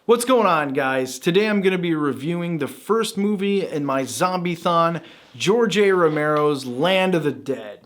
What's going on, guys? Today I'm going to be reviewing the first movie in my zombie-thon, George A. Romero's Land of the Dead.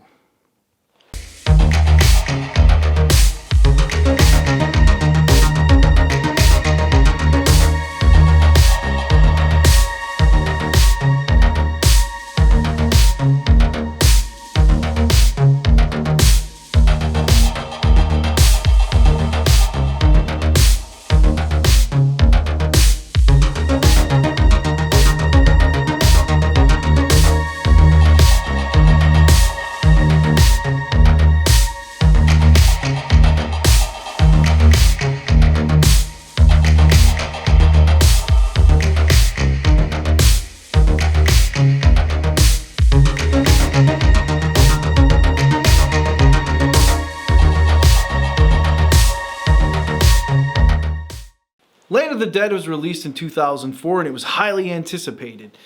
Land of the Dead was released in 2004 and it was highly anticipated.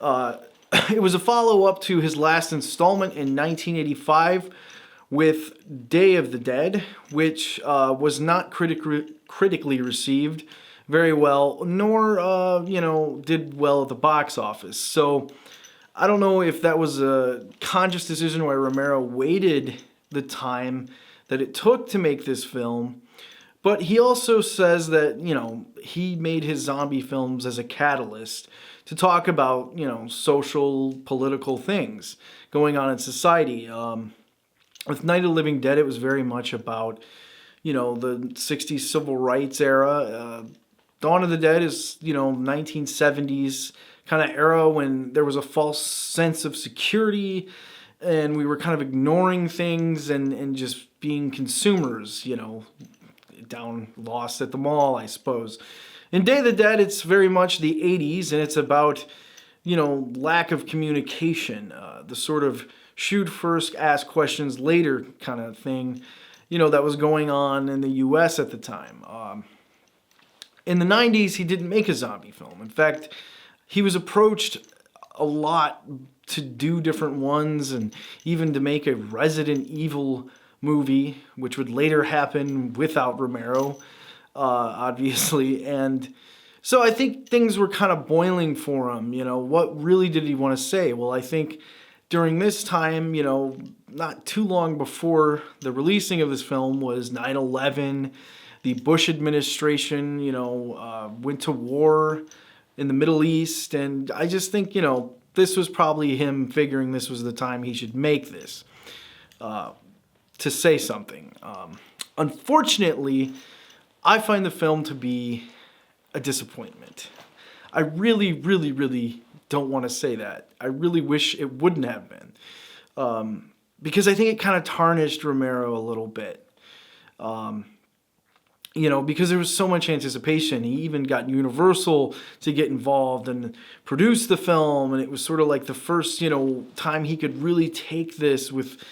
It was a follow-up to his last installment in 1985 with Day of the Dead, which was not critically received very well, nor did well at the box office. So I don't know if that was a conscious decision why Romero waited the time that it took to make this film. But he also says that, he made his zombie films as a catalyst to talk about, social, political things going on in society. With Night of the Living Dead, it was very much about, the 60s civil rights era. Dawn of the Dead is, 1970s kind of era when there was a false sense of security and we were kind of ignoring things and just being consumers, down lost at the mall, I suppose. In Day of the Dead, it's very much the 80s, and it's about, lack of communication, the sort of shoot first, ask questions later kind of thing, that was going on in the U.S. at the time. In the 90s, he didn't make a zombie film. In fact, he was approached a lot to do different ones and even to make a Resident Evil movie, which would later happen without Romero, obviously. And so I think things were kind of boiling for him. What really did he want to say? Well, I think during this time, not too long before the releasing of this film was 9/11. The Bush administration, went to war in the Middle East. And I just think, this was probably him figuring this was the time he should make this. To say something. Unfortunately, I find the film to be a disappointment. I really, really, really don't want to say that. I really wish it wouldn't have been. Because I think it kind of tarnished Romero a little bit. Because there was so much anticipation. He even got Universal to get involved and produce the film. And it was sort of like the first, time he could really take this with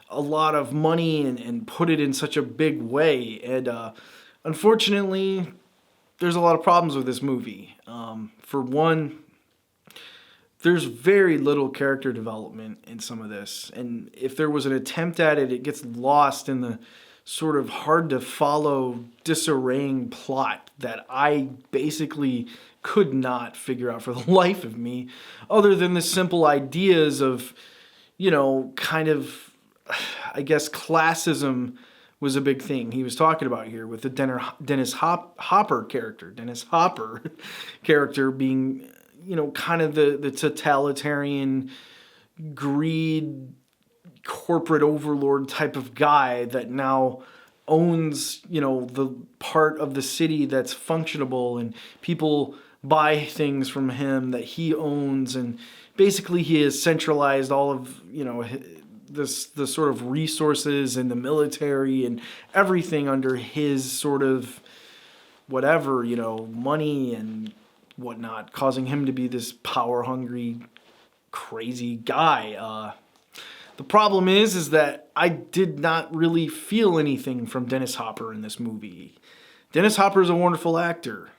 a lot of money and put it in such a big way. And unfortunately, there's a lot of problems with this movie. For one, there's very little character development in some of this. And if there was an attempt at it, it gets lost in the sort of hard to follow, disarraying plot that I basically could not figure out for the life of me, other than the simple ideas of, kind of, I guess classism was a big thing he was talking about here with the Dennis Hopper character. Dennis Hopper character being, kind of the totalitarian, greed, corporate overlord type of guy that now owns, the part of the city that's functionable and people buy things from him that he owns. And basically he has centralized all of, the sort of resources and the military and everything under his sort of whatever, money and whatnot, causing him to be this power-hungry, crazy guy. The problem is that I did not really feel anything from Dennis Hopper in this movie. Dennis Hopper is a wonderful actor,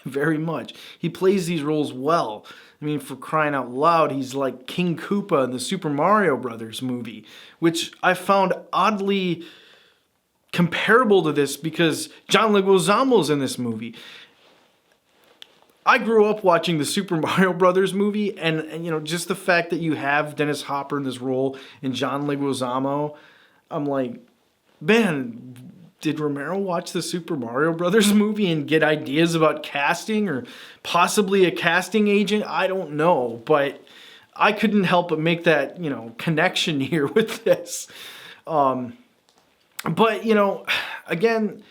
very much. He plays these roles well. I mean, for crying out loud, he's like King Koopa in the Super Mario Brothers movie, which I found oddly comparable to this because John Leguizamo's in this movie. I grew up watching the Super Mario Brothers movie, and you know, just the fact that you have Dennis Hopper in this role and John Leguizamo, I'm like, man, did Romero watch the Super Mario Brothers movie and get ideas about casting or possibly a casting agent? I don't know, but I couldn't help but make that, you know, connection here with this. But, you know, again,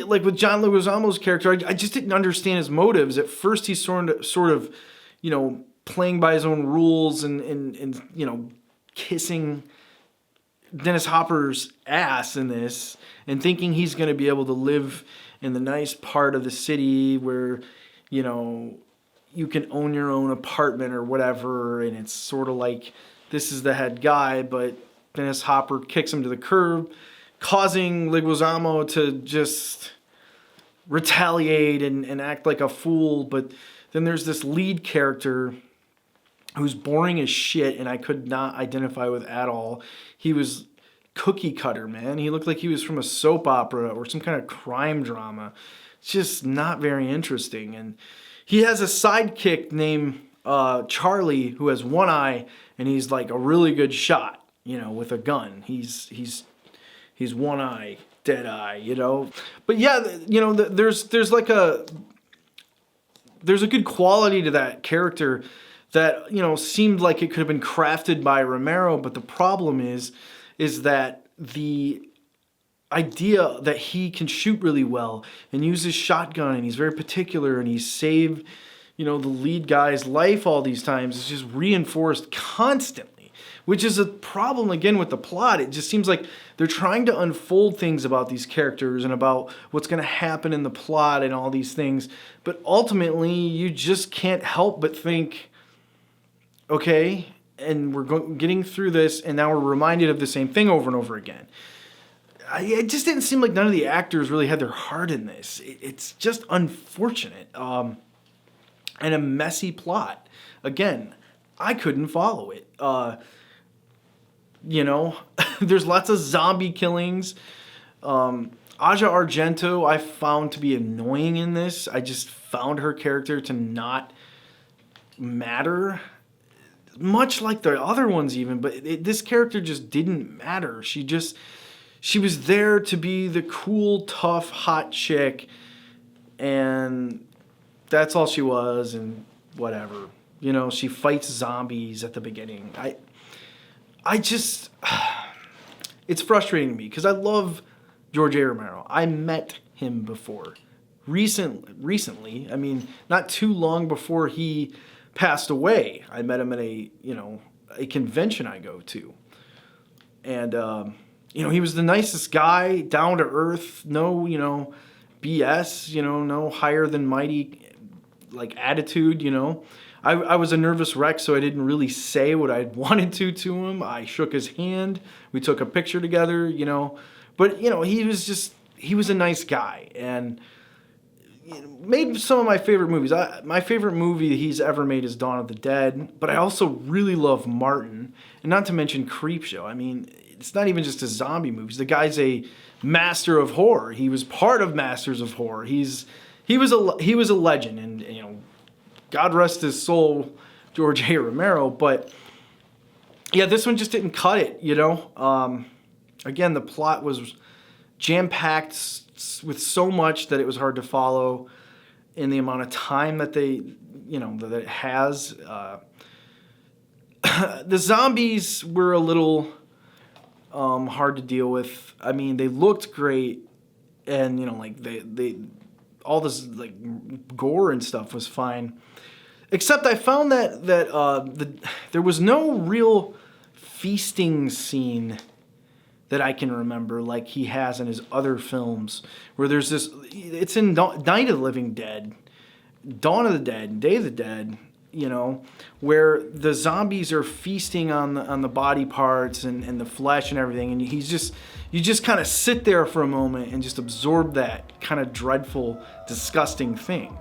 like with John Leguizamo's character, I just didn't understand his motives. At first, he's sort of, you know, playing by his own rules and you know, kissing Dennis Hopper's ass in this and thinking he's going to be able to live in the nice part of the city where, you know, you can own your own apartment or whatever. And it's sort of like this is the head guy, but Dennis Hopper kicks him to the curb, causing Leguizamo to just retaliate and act like a fool. But then there's this lead character who's boring as shit and I could not identify with at all. He was cookie cutter, man. He looked like he was from a soap opera or some kind of crime drama. It's just not very interesting. And he has a sidekick named Charlie who has one eye and he's like a really good shot, you know, with a gun. He's one eye, dead eye, you know. But yeah, you know, there's like there's a good quality to that character that, you know, seemed like it could have been crafted by Romero, but the problem is that the idea that he can shoot really well and use his shotgun and he's very particular and he's saved, you know, the lead guy's life all these times is just reinforced constantly, which is a problem again with the plot. It just seems like they're trying to unfold things about these characters and about what's going to happen in the plot and all these things, but ultimately you just can't help but think, okay, and we're getting through this, and now we're reminded of the same thing over and over again. It just didn't seem like none of the actors really had their heart in this. It's just unfortunate. And a messy plot. Again, I couldn't follow it. You know, there's lots of zombie killings. Aja Argento I found to be annoying in this. I just found her character to not matter. Much like the other ones even, but this character just didn't matter. She was there to be the cool, tough, hot chick, and that's all she was, and whatever. You know, she fights zombies at the beginning. I just, it's frustrating to me, because I love George A. Romero. I met him before. Recently, I mean, not too long before he passed away, I met him at a convention I go to. And, you know, he was the nicest guy, down to earth, no, you know, BS, you know, no higher than mighty, like, attitude, you know. I was a nervous wreck, so I didn't really say what I wanted to him. I shook his hand. We took a picture together, you know. But, you know, he was a nice guy. And made some of my favorite movies. My favorite movie he's ever made is Dawn of the Dead, but I also really love Martin, and not to mention Creepshow. I mean, it's not even just his zombie movies. The guy's a master of horror. He was part of Masters of Horror. He was a legend, and you know, God rest his soul, George A. Romero. But yeah, this one just didn't cut it. You know, again, the plot was jam-packed with so much that it was hard to follow in the amount of time that that it has. The zombies were a little hard to deal with. I mean, they looked great, and you know, like they all this like gore and stuff was fine, except I found that there was no real feasting scene that I can remember, like he has in his other films, where there's this, it's in Night of the Living Dead, Dawn of the Dead, Day of the Dead, you know, where the zombies are feasting on the body parts and the flesh and everything, and you just kind of sit there for a moment and just absorb that kind of dreadful, disgusting thing.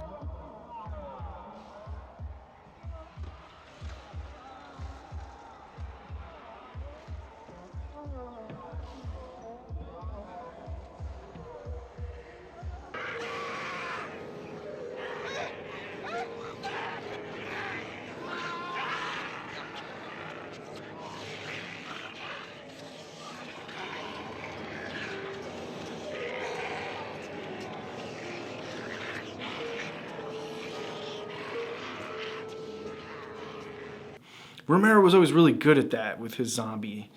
Romero was always really good at that with his zombie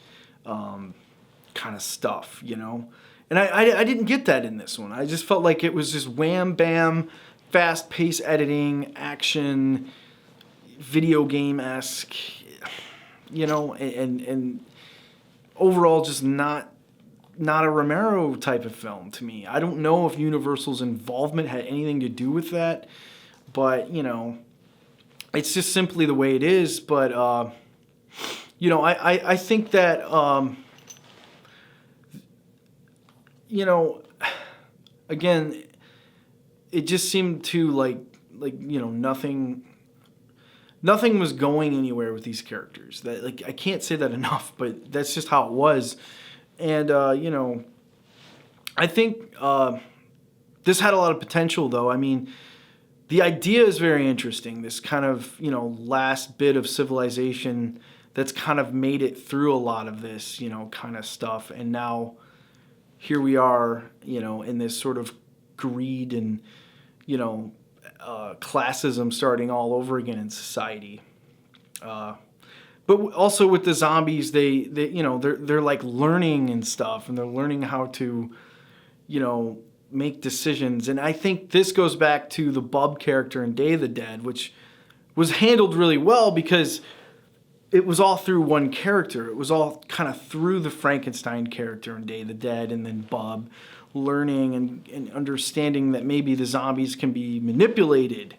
kind of stuff, you know? And I didn't get that in this one. I just felt like it was just wham, bam, fast-paced editing, action, video game-esque, you know, and overall just not a Romero type of film to me. I don't know if Universal's involvement had anything to do with that, but, you know, it's just simply the way it is. But, you know, I think that, you know, again, it just seemed to like, you know, nothing was going anywhere with these characters. That, like, I can't say that enough, but that's just how it was. And, you know, I think this had a lot of potential, though. I mean, the idea is very interesting. This kind of, you know, last bit of civilization that's kind of made it through a lot of this, you know, kind of stuff. And now here we are, you know, in this sort of greed and, you know, classism starting all over again in society. But also with the zombies, they you know, they're like learning and stuff, and they're learning how to, you know, make decisions. And I think this goes back to the Bub character in Day of the Dead, which was handled really well because it was all through one character. It was all kind of through the Frankenstein character in Day of the Dead, and then Bub learning and understanding that maybe the zombies can be manipulated.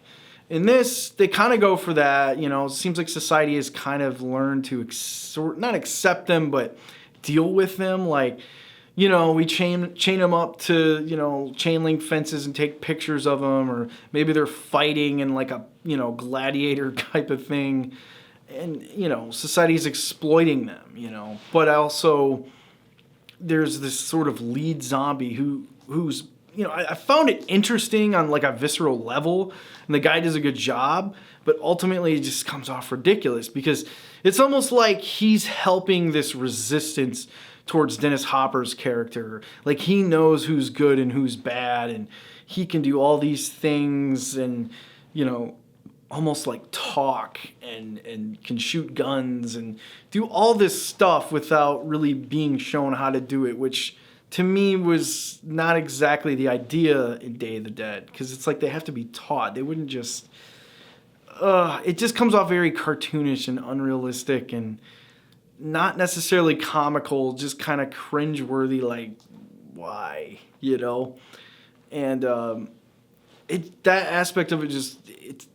In this, they kind of go for that, you know. It seems like society has kind of learned to not accept them, but deal with them. Like, you know, we chain them up to, you know, chain link fences and take pictures of them, or maybe they're fighting in like a, you know, gladiator type of thing. And, you know, society's exploiting them, you know. But also, there's this sort of lead zombie who's, you know, I found it interesting on like a visceral level, and the guy does a good job, but ultimately it just comes off ridiculous because it's almost like he's helping this resistance towards Dennis Hopper's character. Like, he knows who's good and who's bad, and he can do all these things and, you know, almost like talk and can shoot guns and do all this stuff without really being shown how to do it, which to me was not exactly the idea in Day of the Dead, because it's like they have to be taught. They wouldn't just... it just comes off very cartoonish and unrealistic and not necessarily comical, just kind of cringeworthy, like, why, you know? And that aspect of it just...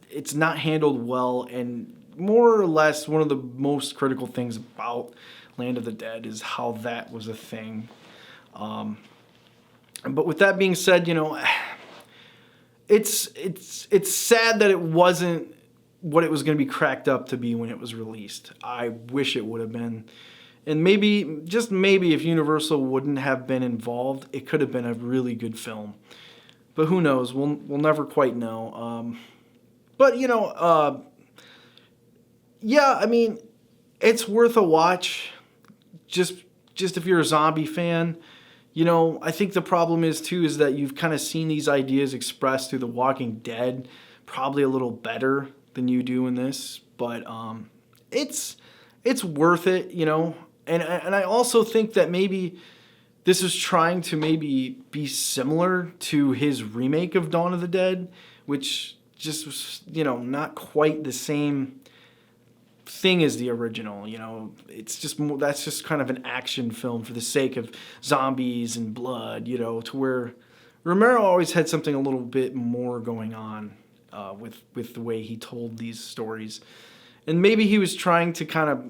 It's not handled well, and more or less one of the most critical things about Land of the Dead is how that was a thing. But with that being said, you know, it's sad that it wasn't what it was going to be cracked up to be when it was released. I wish it would have been. And maybe, just maybe, if Universal wouldn't have been involved, it could have been a really good film. But who knows? We'll never quite know. But, you know, yeah, I mean, it's worth a watch, just if you're a zombie fan. You know, I think the problem is, too, is that you've kind of seen these ideas expressed through The Walking Dead probably a little better than you do in this. But it's worth it, you know. And I also think that maybe this is trying to maybe be similar to his remake of Dawn of the Dead, which just was, you know, not quite the same thing as the original. You know, it's just more, that's just kind of an action film for the sake of zombies and blood, you know, to where Romero always had something a little bit more going on with the way he told these stories. And maybe he was trying to kind of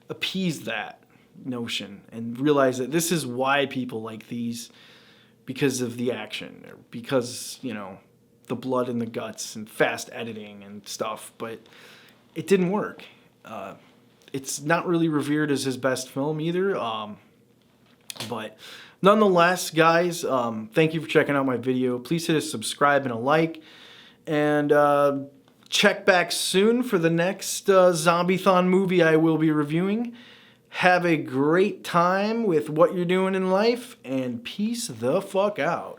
appease that notion and realize that this is why people like these, because of the action, or because, you know, the blood and the guts and fast editing and stuff. But it didn't work. It's not really revered as his best film either. But nonetheless, guys, thank you for checking out my video. Please hit a subscribe and a like. And check back soon for the next Zombie-thon movie I will be reviewing. Have a great time with what you're doing in life, and peace the fuck out.